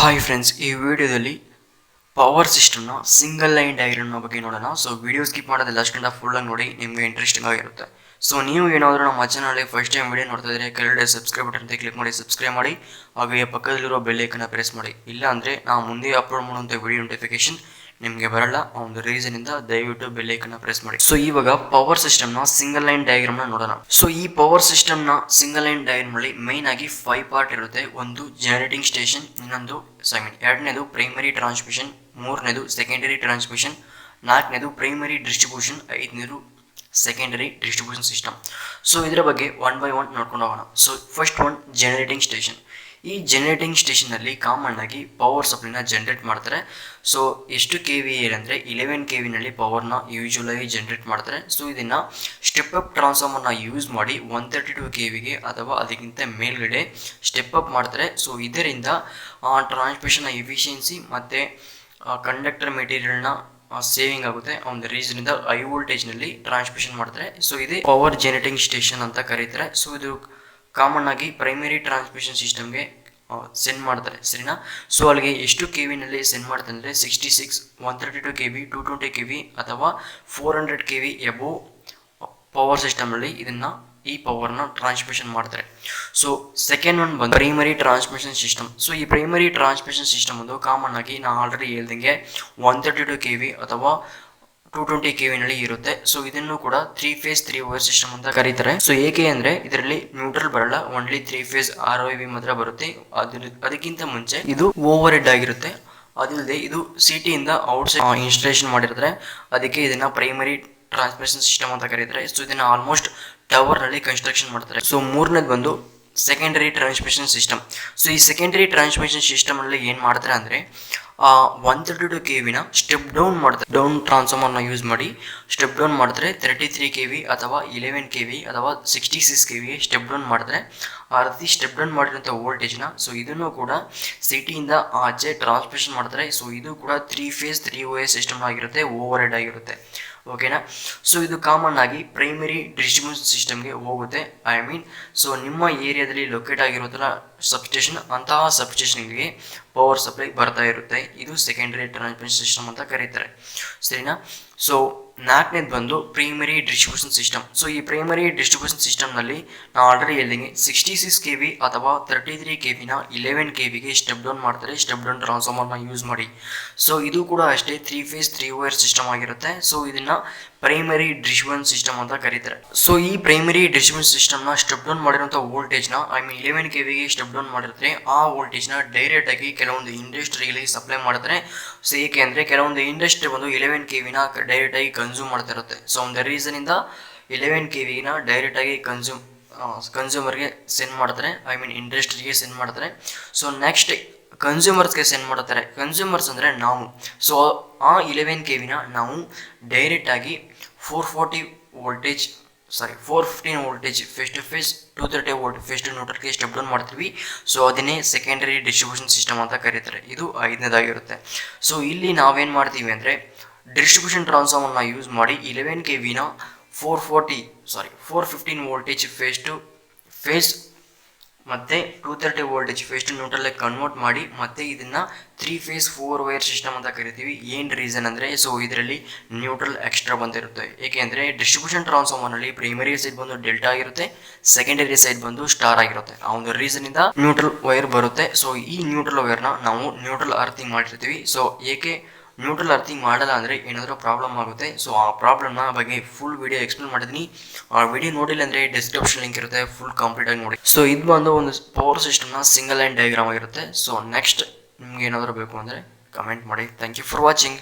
Hi friends, ಈ ವಿಡಿಯೋದಲ್ಲಿ power ಸಿಸ್ಟಮ್ನ ಸಿಂಗಲ್ ಲೈನ್ ಡಯಾಗ್ರಾಮ್ನ ಬಗ್ಗೆ ನೋಡೋಣ. ಸೊ ವಿಡಿಯೋ ಸ್ಕಿಪ್ ಮಾಡೋದಿಲ್ಲ, ಲಾಸ್ಟಿಂದ ಫುಲ್ಲಾಗಿ ನೋಡಿ, ನಿಮಗೆ ಇಂಟ್ರೆಸ್ಟಿಂಗ್ ಆಗಿರುತ್ತೆ. ಸೊ ನೀವು ಏನಾದರೂ ನಮ್ಮ ಚಾನಲ್ಗೆ ಫಸ್ಟ್ ಟೈಮ್ ವಿಡಿಯೋ ನೋಡ್ತಾ ಇದ್ದರೆ ಕೆಳಗಡೆ ಸಬ್ಸ್ಕ್ರೈಬ್ ಬಟನ್ ಅಂತ ಕ್ಲಿಕ್ ಮಾಡಿ ಸಬ್ಸ್ಕ್ರೈಬ್ ಮಾಡಿ, ಹಾಗೆ ಪಕ್ಕದಲ್ಲಿರೋ ಬೆಲ್ ಐಕನ್ನ ಪ್ರೆಸ್ ಮಾಡಿ. ಇಲ್ಲ ಅಂದರೆ ನಾವು ಮುಂದೆ ಅಪ್ಲೋಡ್ ಮಾಡುವಂಥ ವಿಡಿಯೋ ನೋಟಿಫಿಕೇಶನ್ ನಿಮಗೆ ಬರಲ್ಲ. ಆ ಒಂದು ರೀಸನ್ ಇಂದ ದಯವಿಟ್ಟು ಬೆಲ್ ಐಕನ್ನ ಪ್ರೆಸ್ ಮಾಡಿ. ಸೊ ಇವಾಗ ಪವರ್ ಸಿಸ್ಟಮ್ನ ಸಿಂಗಲ್ ಲೈನ್ ಡಯಾಗ್ರಾಮ್ನ ನೋಡೋಣ. ಸೊ ಈ ಪವರ್ ಸಿಸ್ಟಮ್ನ ಸಿಂಗಲ್ ಲೈನ್ ಡಯಾಗ್ರಾಮ್ ಅಲ್ಲಿ ಮೈನ್ ಆಗಿ 5 ಪಾರ್ಟ್ ಇರುತ್ತೆ. ಒಂದು ಜನರೇಟಿಂಗ್ ಸ್ಟೇಷನ್, ಇನ್ನೊಂದು ಎರಡನೇದು ಪ್ರೈಮರಿ ಟ್ರಾನ್ಸ್ಮಿಷನ್, ಮೂರನೇದು ಸೆಕೆಂಡರಿ ಟ್ರಾನ್ಸ್ಮಿಷನ್, ನಾಲ್ಕನೇದು ಪ್ರೈಮರಿ ಡಿಸ್ಟ್ರಿಬ್ಯೂಷನ್, ಐದನೇದು ಸೆಕೆಂಡರಿ ಡಿಸ್ಟ್ರಿಬ್ಯೂಷನ್ ಸಿಸ್ಟಮ್. ಸೊ ಇದರ ಬಗ್ಗೆ ಒನ್ ಬೈ ಒನ್ ನೋಡ್ಕೊಂಡು ಹೋಗೋಣ. So first one generating station. ಈ ಜನರೇಟಿಂಗ್ ಸ್ಟೇಷನ್ನಲ್ಲಿ ಕಾಮನ್ ಆಗಿ ಪವರ್ ಸಪ್ಲೈನ ಜನರೇಟ್ ಮಾಡ್ತಾರೆ. ಸೊ ಎಷ್ಟು ಕೆ ವಿ ಅಂದರೆ 11 ಕೆ ವಿನಲ್ಲಿ ಪವರ್ನ ಯೂಶುವಲಾಗಿ ಜನರೇಟ್ ಮಾಡ್ತಾರೆ. ಸೊ ಇದನ್ನು ಸ್ಟೆಪ್ ಅಪ್ ಟ್ರಾನ್ಸ್ಫಾರ್ಮರ್ನ ಯೂಸ್ ಮಾಡಿ 132 ಕೆ ವಿಗೆ ಅಥವಾ ಅದಕ್ಕಿಂತ ಮೇಲ್ಗಡೆ ಸ್ಟೆಪ್ ಅಪ್ ಮಾಡ್ತಾರೆ. ಸೊ ಇದರಿಂದ ಟ್ರಾನ್ಸ್ಮಿಷನ್ನ ಎಫಿಷಿಯನ್ಸಿ ಮತ್ತು ಕಂಡಕ್ಟರ್ ಮೆಟೀರಿಯಲ್ನ ಸೇವಿಂಗ್ ಆಗುತ್ತೆ. ಒಂದು ರೀಸನಿಂದ ಹೈ ವೋಲ್ಟೇಜ್ನಲ್ಲಿ ಟ್ರಾನ್ಸ್ಮಿಷನ್ ಮಾಡ್ತಾರೆ. ಸೊ ಇದೇ ಪವರ್ ಜನರೇಟಿಂಗ್ ಸ್ಟೇಷನ್ ಅಂತ ಕರೀತಾರೆ. ಸೊ ಇದು ಕಾಮನ್ ಆಗಿ ಪ್ರೈಮರಿ ಟ್ರಾನ್ಸ್ಮಿಷನ್ ಸಿಸ್ಟಮ್ಗೆ ಸೆಂಡ್ ಮಾಡ್ತಾರೆ, ಸರಿನಾ. ಸೊ ಅಲ್ಲಿಗೆ ಎಷ್ಟು ಕೆ ವಿನಲ್ಲಿ ಸೆಂಡ್ ಮಾಡ್ತಾರೆ ಅಂದರೆ 66, 132 ಕೆ ವಿ, 220 ಕೆ ವಿ ಅಥವಾ 400 ಕೆ ವಿ ಎಬೋವ್ ಪವರ್ ಸಿಸ್ಟಮಲ್ಲಿ ಈ ಪವರ್ನ ಟ್ರಾನ್ಸ್ಮಿಷನ್ ಮಾಡ್ತಾರೆ. ಸೊ ಸೆಕೆಂಡ್ ಒನ್ ಬಂದು ಪ್ರೈಮರಿ ಟ್ರಾನ್ಸ್ಮಿಷನ್ ಸಿಸ್ಟಮ್. ಸೊ ಈ ಪ್ರೈಮರಿ ಟ್ರಾನ್ಸ್ಮಿಷನ್ ಸಿಸ್ಟಮ್ ಒಂದು ಕಾಮನ್ ಆಗಿ ನಾನು ಆಲ್ರೆಡಿ ಹೇಳ್ದಂಗೆ 132 ಕೆ ವಿ ಅಥವಾ 220 ಕೆ ವಿನಲ್ಲಿ ಇರುತ್ತೆ. ಸೊ ಇದನ್ನು ಕೂಡ 3 ಫೇಸ್ 3 ವೈರ್ ಸಿಸ್ಟಮ್ ಅಂತ ಕರೀತಾರೆ. ಸೊ ಏಕೆ ಅಂದರೆ ಇದರಲ್ಲಿ ನ್ಯೂಟ್ರಲ್ ಬರಲ್ಲ, ಓನ್ಲಿ 3 ಫೇಸ್ ROV ಮಾತ್ರ ಬರುತ್ತೆ. ಅದಕ್ಕಿಂತ ಮುಂಚೆ ಇದು ಓವರ್ ಹೆಡ್ ಆಗಿರುತ್ತೆ. ಅದಿಲ್ಲದೆ ಇದು ಸಿಟಿಯಿಂದ ಔಟ್ಸೈಡ್ ಇನ್ಸ್ಟಾಲೇಷನ್ ಮಾಡಿರ್ತಾರೆ, ಅದಕ್ಕೆ ಇದನ್ನ ಪ್ರೈಮರಿ ಟ್ರಾನ್ಸ್ಮಿಷನ್ ಸಿಸ್ಟಮ್ ಅಂತ ಕರೀತಾರೆ. ಸೊ ಇದನ್ನ ಆಲ್ಮೋಸ್ಟ್ ಟವರ್ನಲ್ಲಿ ಕನ್ಸ್ಟ್ರಕ್ಷನ್ ಮಾಡ್ತಾರೆ. ಸೊ ಮೂರನೇದು ಬಂದು ಸೆಕೆಂಡರಿ ಟ್ರಾನ್ಸ್ಮಿಷನ್ ಸಿಸ್ಟಮ್. ಸೊ ಈ ಸೆಕೆಂಡರಿ ಟ್ರಾನ್ಸ್ಮಿಷನ್ ಸಿಸ್ಟಮಲ್ಲಿ ಏನು ಮಾಡ್ತಾರೆ ಅಂದರೆ 132 ಕೆ ವಿನ ಸ್ಟೆಪ್ ಡೌನ್ ಮಾಡ್ತಾರೆ. ಡೌನ್ ಟ್ರಾನ್ಸ್ಫಾರ್ಮರ್ನ ಯೂಸ್ ಮಾಡಿ ಸ್ಟೆಪ್ ಡೌನ್ ಮಾಡ್ತಾರೆ. 33 ಕೆ ವಿ ಅಥವಾ 11 ಕೆ ವಿ ಅಥವಾ 66 ಕೆ ವಿಗೆ ಸ್ಟೆಪ್ ಡೌನ್ ಮಾಡ್ತಾರೆ. ಆ ರೀತಿ ಸ್ಟೆಪ್ ಡೌನ್ ಮಾಡಿರೋಂಥ ವೋಲ್ಟೇಜ್ನ ಸೊ ಇದನ್ನು ಕೂಡ ಸಿಟಿಯಿಂದ ಆಚೆ ಟ್ರಾನ್ಸ್ಮಿಷನ್ ಮಾಡ್ತಾರೆ. ಸೊ ಇದು ಕೂಡ 3 ಫೇಸ್ 3 ವೈರ್ ಸಿಸ್ಟಮ್ ಆಗಿರುತ್ತೆ, ಓವರ್ ಹೆಡ್ ಆಗಿರುತ್ತೆ, ಓಕೆನಾ. ಸೊ ಇದು ಕಾಮನ್ ಆಗಿ ಪ್ರೈಮರಿ ಡಿಸ್ಟ್ರಿಬ್ಯೂಷನ್ ಸಿಸ್ಟಮ್ಗೆ ಹೋಗುತ್ತೆ. ಸೊ ನಿಮ್ಮ ಏರಿಯಾದಲ್ಲಿ ಲೊಕೇಟ್ ಆಗಿರೋದಲ್ಲ ಸಬ್ಸ್ಟೇಷನ್, ಅಂತಹ ಸಬ್ಸ್ಟೇಷನ್ಗೆ ಪವರ್ ಸಪ್ಲೈ ಬರ್ತಾ ಇರುತ್ತೆ. ಇದು ಸೆಕೆಂಡರಿ ಟ್ರಾನ್ಸ್ಮಿಷನ್ ಸಿಸ್ಟಮ್ ಅಂತ ಕರೀತಾರೆ, ಸರಿನಾ. ಸೊ ನಾಲ್ಕನೇದು ಬಂದು ಪ್ರೈಮರಿ ಡಿಸ್ಟ್ರಿಬ್ಯೂಷನ್ ಸಿಸ್ಟಮ್. ಸೊ ಈ ಪ್ರೈಮರಿ ಡಿಸ್ಟ್ರಿಬ್ಯೂಷನ್ ಸಿಸ್ಟಮ್ನಲ್ಲಿ ನಾವು ಆಲ್ರೆಡಿ ಹೇಳಿದಂಗೆ 66 ಕೆ ವಿ ಅಥವಾ 33 ಕೆ ವಿನ 11 ಕೆ ವಿಗೆ ಸ್ಟೆಪ್ ಡೌನ್ ಮಾಡ್ತಾರೆ, ಸ್ಟೆಪ್ ಡೌನ್ ಟ್ರಾನ್ಸ್ಫಾರ್ಮರ್ನ ಯೂಸ್ ಮಾಡಿ. ಸೊ ಇದು ಕೂಡ ಅಷ್ಟೇ 3 ಫೇಸ್ 3 ವೈರ್ ಸಿಸ್ಟಮ್ ಆಗಿರುತ್ತೆ. ಸೊ ಇದನ್ನ ಪ್ರೈಮರಿ ಡಿಸ್ಟ್ರಿಬ್ಯೂಷನ್ ಸಿಸ್ಟಮ್ ಅಂತ ಕರೀತಾರೆ. ಸೊ ಈ ಪ್ರೈಮರಿ ಡಿಸ್ಟ್ರಿಬ್ಯೂಷನ್ ಸಿಸ್ಟಮ್ನ ಸ್ಟೆಪ್ ಡೌನ್ ಮಾಡಿರುವಂಥ ವೋಲ್ಟೇಜ್ನ 11 ಕೆ ವಿಗೆ ಸ್ಟೆಪ್ ಡೌನ್ ಮಾಡಿರ್ತಾರೆ. ಆ ವೋಲ್ಟೇಜ್ನ ಡೈರೆಕ್ಟ್ ಆಗಿ ಕೆಲವೊಂದು ಇಂಡಸ್ಟ್ರಿಗೆ ಸಪ್ಲೈ ಮಾಡ್ತಾರೆ. ಸೊ ಏಕೆ ಅಂದರೆ ಕೆಲವೊಂದು ಇಂಡಸ್ಟ್ರಿ ಬಂದು 11 ಕೆ ವಿನ ಡೈರೆಕ್ಟ್ ಆಗಿ ಕನ್ಸ್ಯೂಮ್ ಮಾಡ್ತಾ ಇರುತ್ತೆ. ಸೊ ಒಂದು ರೀಸನಿಂದ 11 ಕೆ ವಿನ ಡೈರೆಕ್ಟ್ ಆಗಿ ಕನ್ಸ್ಯೂಮರ್ಗೆ ಸೆಂಡ್ ಮಾಡ್ತಾರೆ, ಇಂಡಸ್ಟ್ರಿಗೆ ಸೆಂಡ್ ಮಾಡ್ತಾರೆ. ಸೊ ನೆಕ್ಸ್ಟ್ ಕನ್ಸ್ಯೂಮರ್ಸ್ಗೆ ಸೆಂಡ್ ಮಾಡ್ತಾರೆ. ಕನ್ಸ್ಯೂಮರ್ಸ್ ಅಂದರೆ ನಾವು. ಸೊ ಆ 11 ಕೆ ವಿನ ನಾವು ಡೈರೆಕ್ಟಾಗಿ 415 voltage phase to phase, 230 volt phase to ನ್ಯೂಟ್ರಲ್ಗೆ ಸ್ಟೆಪ್ ಡೌನ್ ಮಾಡ್ತೀವಿ. ಸೊ ಅದನ್ನೇ ಸೆಕೆಂಡರಿ ಡಿಸ್ಟ್ರಿಬ್ಯೂಷನ್ ಸಿಸ್ಟಮ್ ಅಂತ ಕರೀತಾರೆ. ಇದು ಐದನೇದಾಗಿರುತ್ತೆ. ಸೊ ಇಲ್ಲಿ ನಾವೇನು ಮಾಡ್ತೀವಿ ಅಂದರೆ ಡಿಸ್ಟ್ರಿಬ್ಯೂಷನ್ ಟ್ರಾನ್ಸ್ಫಾರ್ಮರ್ನ ಯೂಸ್ ಮಾಡಿ 11 ಕೆ ವಿನ 415 ವೋಲ್ಟೇಜ್ ಫೇಸ್ ಟು ಫೇಸ್ ಮತ್ತು 230 ವೋಲ್ಟೇಜ್ ಫೇಸ್ ಟು ನ್ಯೂಟ್ರಲ್ಗೆ ಕನ್ವರ್ಟ್ ಮಾಡಿ ಮತ್ತೆ ಇದನ್ನು 3 ಫೇಸ್ 4 ವೈರ್ ಸಿಸ್ಟಮ್ ಅಂತ ಕರಿತೀವಿ. ಏನು ರೀಸನ್ ಅಂದರೆ ಸೊ ಇದರಲ್ಲಿ ನ್ಯೂಟ್ರಲ್ ಎಕ್ಸ್ಟ್ರಾ ಬಂದಿರುತ್ತೆ. ಏಕೆಂದರೆ ಡಿಸ್ಟ್ರಿಬ್ಯೂಷನ್ ಟ್ರಾನ್ಸ್ಫಾರ್ಮರ್ನಲ್ಲಿ ಪ್ರೈಮರಿ ಸೈಡ್ ಬಂದು ಡೆಲ್ಟಾ ಆಗಿರುತ್ತೆ, ಸೆಕೆಂಡರಿ ಸೈಡ್ ಬಂದು ಸ್ಟಾರ್ ಆಗಿರುತ್ತೆ. ಆ ಒಂದು ರೀಸನಿಂದ ನ್ಯೂಟ್ರಲ್ ವೈರ್ ಬರುತ್ತೆ. ಸೊ ಈ ನ್ಯೂಟ್ರಲ್ ವೈರ್ನ ನಾವು ನ್ಯೂಟ್ರಲ್ ಅರ್ಥಿಂಗ್ ಮಾಡಿರ್ತೀವಿ. ಸೊ ಏಕೆ ನ್ಯೂಟ್ರಲ್ ಅರ್ಥಿಂಗ್ ಮಾಡಲ್ಲ ಅಂದರೆ ಏನಾದರೂ ಪ್ರಾಬ್ಲಮ್ ಆಗುತ್ತೆ. ಸೊ ಆ ಪ್ರಾಬ್ಲಮ್ನ ಬಗ್ಗೆ ಫುಲ್ ವಿಡಿಯೋ ಎಕ್ಸ್ಪ್ಲೇನ್ ಮಾಡಿದ್ದೀನಿ. ಆ ವಿಡಿಯೋ ನೋಡಿಲ್ಲ ಅಂದರೆ ಡಿಸ್ಕ್ರಿಪ್ಷನ್ ಲಿಂಕ್ ಇರುತ್ತೆ, ಫುಲ್ ಕಂಪ್ಲೀಟಾಗಿ ನೋಡಿ. ಸೊ ಇದು ಬಂದು ಒಂದು ಪವರ್ ಸಿಸ್ಟಮ್ನ ಸಿಂಗಲ್ ಲೈನ್ ಡಯಾಗ್ರಾಮ್ ಆಗಿರುತ್ತೆ. ಸೊ ನೆಕ್ಸ್ಟ್ ನಿಮ್ಗೆ ಏನಾದರೂ ಬೇಕು ಅಂದರೆ ಕಮೆಂಟ್ ಮಾಡಿ. Thank you for watching.